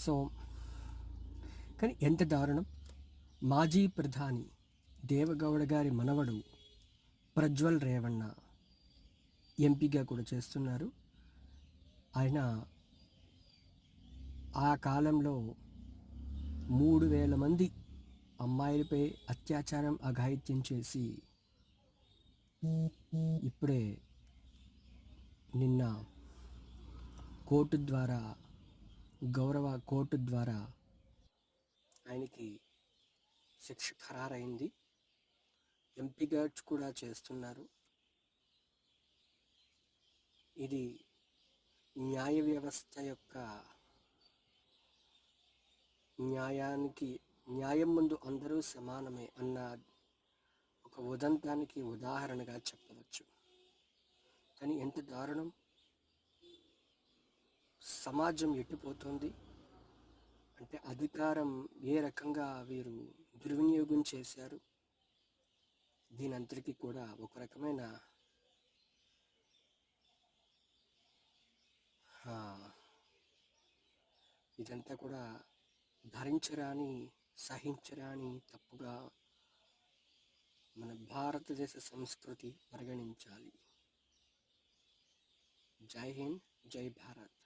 So కానీ ఎంత దారుణం, మాజీ ప్రధాని దేవగౌడ గారి మనవడు ప్రజ్వల్ రేవಣ್ణ ఎంపీగా కూడా చేస్తున్నారు. ఆయన ఆ కాలంలో 3,000 మంది అమ్మాయిలపై అత్యాచారం అఘాయిత్యం చేసి ఇప్పుడే నిన్న కోర్టు ద్వారా, గౌరవ కోర్టు ద్వారా ఆయనకి శిక్ష ఖరారైంది. ఎంపీగా కూడా చేస్తున్నారు. ఇది న్యాయ వ్యవస్థ యొక్క న్యాయం ముందు అందరూ సమానమే అన్న ఒక ఉదంతానికి ఉదాహరణగా చెప్పవచ్చు. కానీ ఎంత దారుణం, సమాజం ఎట్టిపోతుంది అంటే అధికారం ఏ రకంగా వీరు దుర్వినియోగం చేశారు. దీని అంతటికీ కూడా ఒక రకమైన ఇదంతా కూడా భరించరాని, సహించరాని తప్పుగా మన భారతదేశ సంస్కృతి పరిగణించాలి. జై హింద్, జై భారత్.